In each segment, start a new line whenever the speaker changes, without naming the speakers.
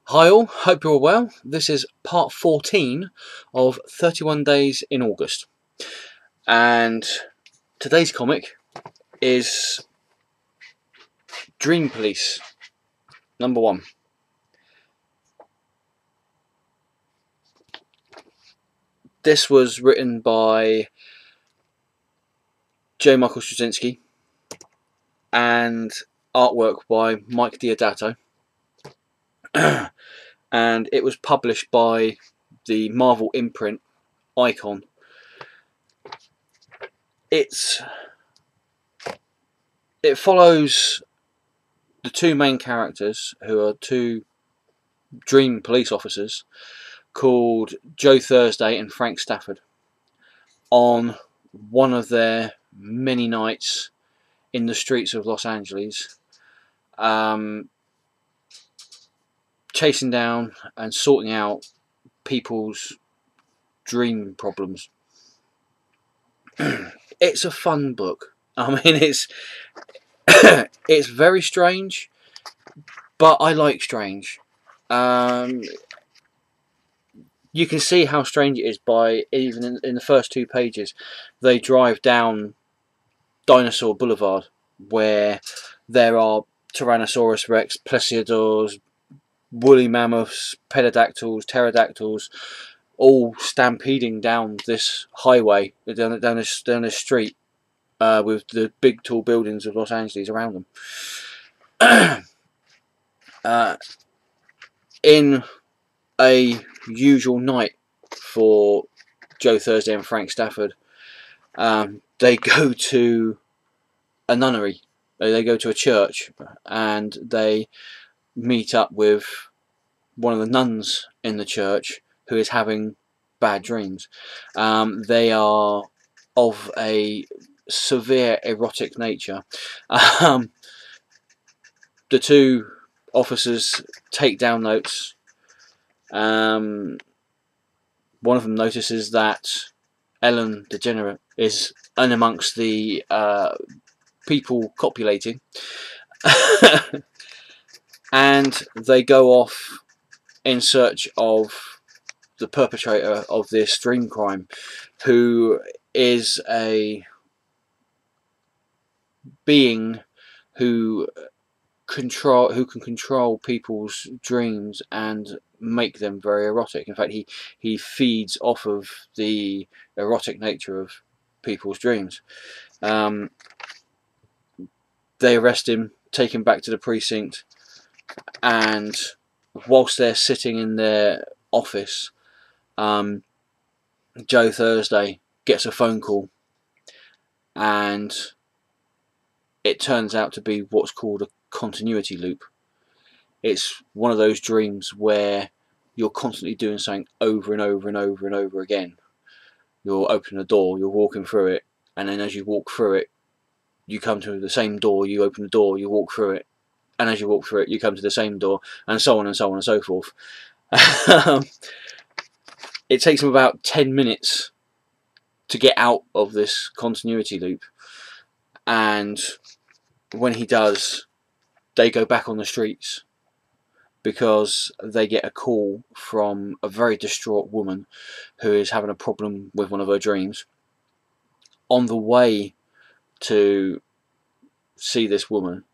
Hi all, hope you're all well. This is part 14 of 31 Days in August. And today's comic is Dream Police, number 1. This was written by J. Michael Straczynski and artwork by Mike Deodato. And it was published by the Marvel imprint Icon. It follows the two main characters, who are two dream police officers called Joe Thursday and Frank Stafford, on one of their many nights in the streets of Los Angeles, chasing down and sorting out people's dream problems. It's a fun book. I mean, it's it's very strange, but I like strange. You can see how strange it is by even in the first 2 pages. They drive down Dinosaur Boulevard, where there are Tyrannosaurus Rex, Plesiodors, woolly mammoths, pedodactyls, pterodactyls, all stampeding down this highway, down this street, with the big tall buildings of Los Angeles around them. In a usual night for Joe Thursday and Frank Stafford, they go to a nunnery. They go to a church, and they meet up with one of the nuns in the church who is having bad dreams. They are of a severe erotic nature. The two officers take down notes. One of them notices that Ellen DeGeneres is in amongst the people copulating, and they go off in search of the perpetrator of this dream crime, who is a being who can control people's dreams and make them very erotic. In fact, he feeds off of the erotic nature of people's dreams. They arrest him, take him back to the precinct, and whilst they're sitting in their office, Joe Thursday gets a phone call, and it turns out to be what's called a continuity loop. It's one of those dreams where you're constantly doing something over and over and over and over again. You're opening a door, you're walking through it, and then as you walk through it, you come to the same door, you open the door, you walk through it, and as you walk through it, you come to the same door, and so on and so on and so forth. It takes him about 10 minutes to get out of this continuity loop, and when he does, they go back on the streets because they get a call from a very distraught woman who is having a problem with one of her dreams. On the way to see this woman,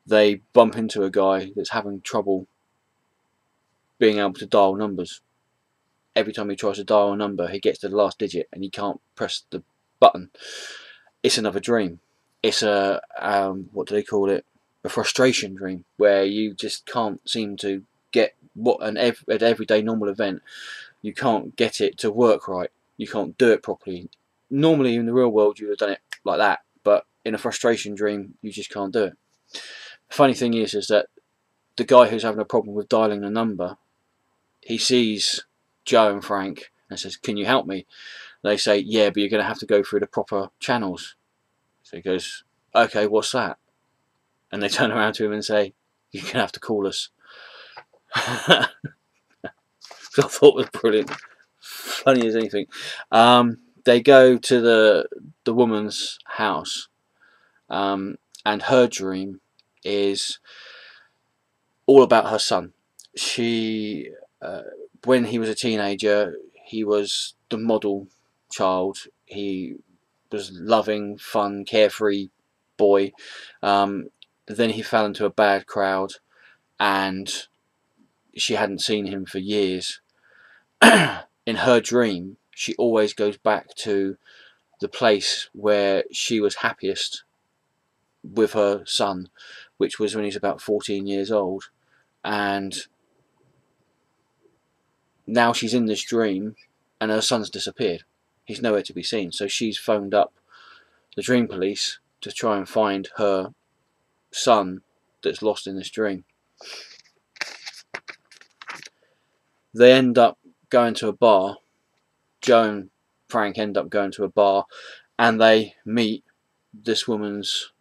they bump into a guy that's having trouble being able to dial numbers. Every time he tries to dial a number, he gets to the last digit and he can't press the button. It's another dream. It's a what do they call it? A frustration dream, where you just can't seem to get what an everyday normal event, you can't get it to work right. You can't do it properly. Normally in the real world you would have done it like that, but in a frustration dream you just can't do it. The funny thing is that the guy who's having a problem with dialing the number, he sees Joe and Frank and says, "Can you help me?" They say, "Yeah, but you're going to have to go through the proper channels." So he goes, "Okay, what's that?" And they turn around to him and say, "You're going to have to call us." I thought was brilliant, funny as anything. They go to the woman's house, and her dream is all about her son. she, when he was a teenager, he was the model child. He was loving, fun, carefree boy. Then he fell into a bad crowd, and she hadn't seen him for years. In her dream, she always goes back to the place where she was happiest with her son, which was when he's about 14 years old. And now she's in this dream, and her son's disappeared. He's nowhere to be seen. So she's phoned up the dream police to try and find her son that's lost in this dream. They end up going to a bar. Joe and Frank end up going to a bar, and they meet this woman's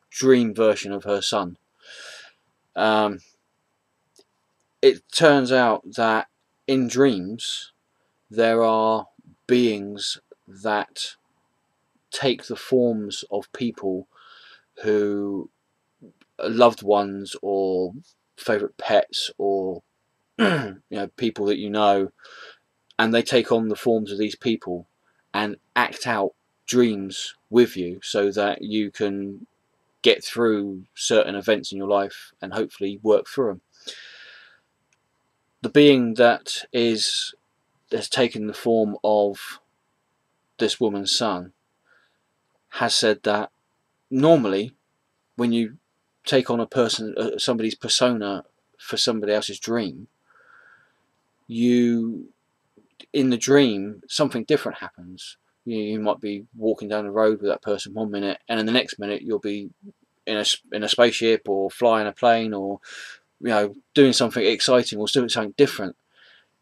dream version of her son. It turns out that in dreams there are beings that take the forms of people who are loved ones or favourite pets, or people that you know, and they take on the forms of these people and act out dreams with you so that you can get through certain events in your life and hopefully work through them. The being that has taken the form of this woman's son has said that normally when you take on somebody's persona for somebody else's dream, in the dream something different happens. You might be walking down the road with that person one minute, and in the next minute you'll be in a spaceship or flying a plane, or doing something exciting or doing something different.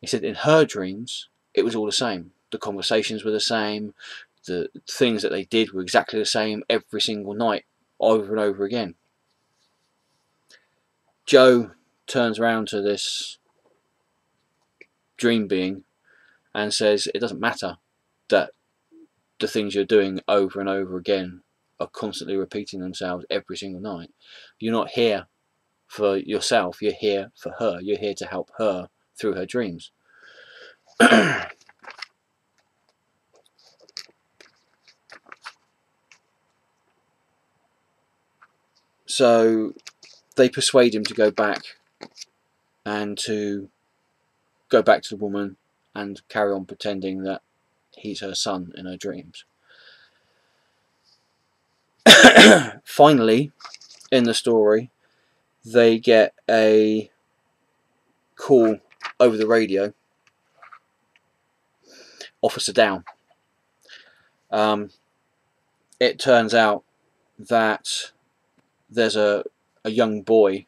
He said in her dreams it was all the same. The conversations were the same, the things that they did were exactly the same every single night, over and over again. Joe turns around to this dream being and says it doesn't matter that the things you're doing over and over again are constantly repeating themselves every single night. You're not here for yourself, you're here for her. You're here to help her through her dreams. So they persuade him to go back to the woman and carry on pretending that he's her son in her dreams. Finally, in the story, they get a call over the radio. Officer down. It turns out that there's a young boy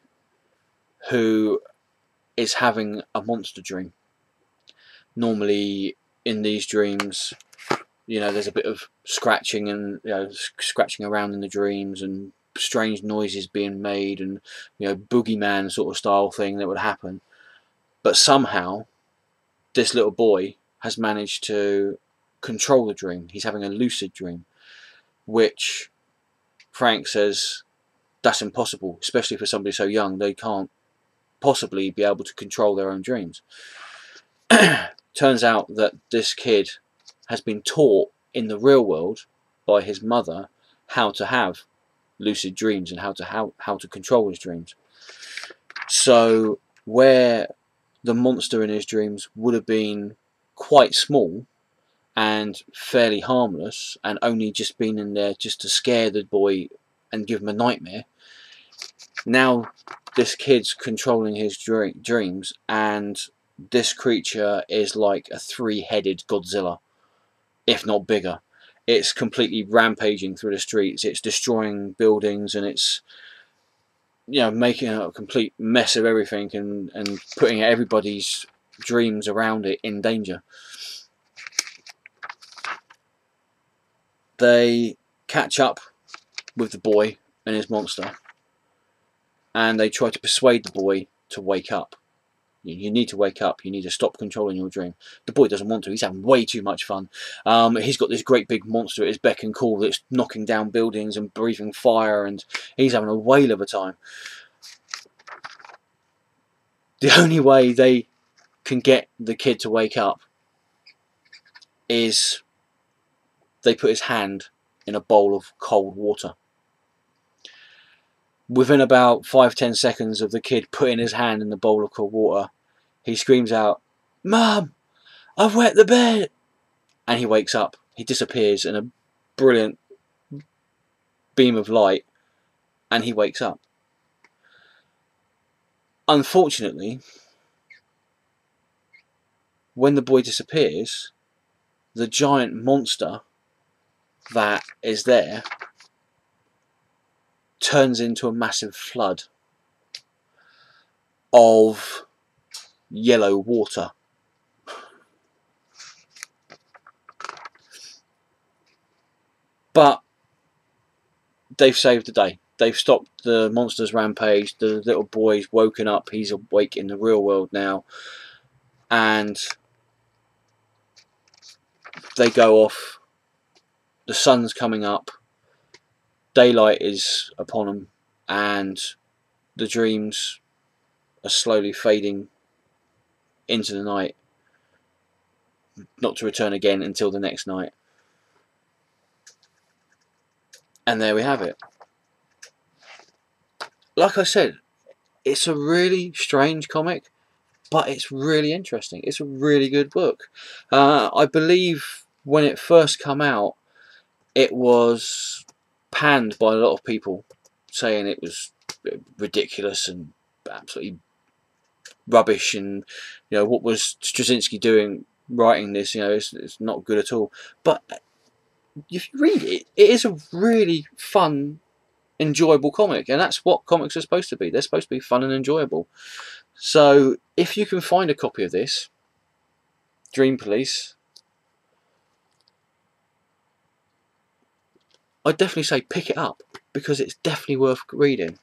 who is having a monster dream. Normally in these dreams, there's a bit of scratching and scratching around in the dreams, and strange noises being made, and boogeyman sort of style thing that would happen. But somehow this little boy has managed to control the dream. He's having a lucid dream, which Frank says that's impossible, especially for somebody so young. They can't possibly be able to control their own dreams. Turns out that this kid has been taught in the real world by his mother how to have lucid dreams and how to control his dreams. So where the monster in his dreams would have been quite small and fairly harmless and only just been in there just to scare the boy and give him a nightmare, now this kid's controlling his dreams, and this creature is like a three-headed Godzilla, if not bigger. It's completely rampaging through the streets. It's destroying buildings, and it's making a complete mess of everything, and putting everybody's dreams around it in danger. They catch up with the boy and his monster, and they try to persuade the boy to wake up. You need to wake up. You need to stop controlling your dream. The boy doesn't want to. He's having way too much fun. He's got this great big monster at his beck and call that's knocking down buildings and breathing fire, and he's having a whale of a time. the only way they can get the kid to wake up is they put his hand in a bowl of cold water. Within about 5-10 seconds of the kid putting his hand in the bowl of cold water, he screams out, "Mum, I've wet the bed!" And he wakes up. He disappears in a brilliant beam of light, and he wakes up. Unfortunately, when the boy disappears, the giant monster that is there turns into a massive flood of yellow water. But they've saved the day. They've stopped the monster's rampage. The little boy's woken up. He's awake in the real world now. And they go off. The sun's coming up. Daylight is upon them. And the dreams are slowly fading into the night, not to return again until the next night. And there we have it. Like I said, it's a really strange comic, but it's really interesting. It's a really good book. I believe when it first came out, it was panned by a lot of people, saying it was ridiculous and absolutely rubbish, and you know, what was Straczynski doing writing this? You know, it's not good at all. But if you read it, it is a really fun, enjoyable comic, and that's what comics are supposed to be. They're supposed to be fun and enjoyable. So if you can find a copy of this, Dream Police, I'd definitely say pick it up, because it's definitely worth reading.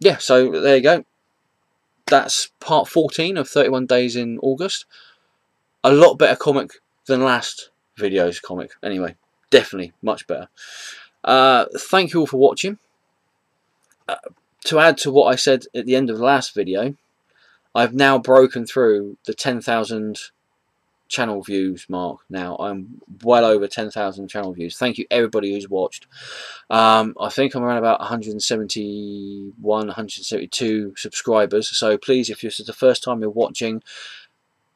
Yeah, so there you go. That's part 14 of 31 Days in August. A lot better comic than last video's comic. Anyway, definitely much better. Thank you all for watching. To add to what I said at the end of the last video, I've now broken through the 10,000 channel views mark. Now I'm well over 10,000 channel views. Thank you everybody who's watched. I think I'm around about 171, 172 subscribers. So please, if this is the first time you're watching,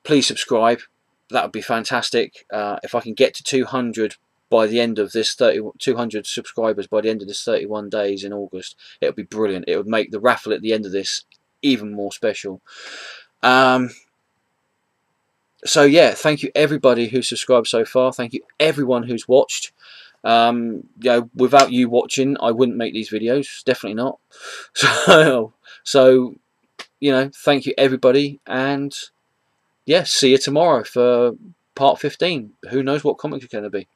please subscribe. That would be fantastic. If I can get to 200 by the end of this 200 subscribers by the end of this 31 days in August, it would be brilliant. It would make the raffle at the end of this even more special. So yeah, thank you everybody who's subscribed so far. Thank you everyone who's watched. You know, without you watching, I wouldn't make these videos. Definitely not. So you know, thank you everybody, and yeah, see you tomorrow for part 15. Who knows what comic it's going to be?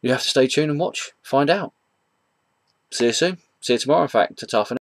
You have to stay tuned and watch, find out. See you soon. See you tomorrow, in fact. Ta-ta for now.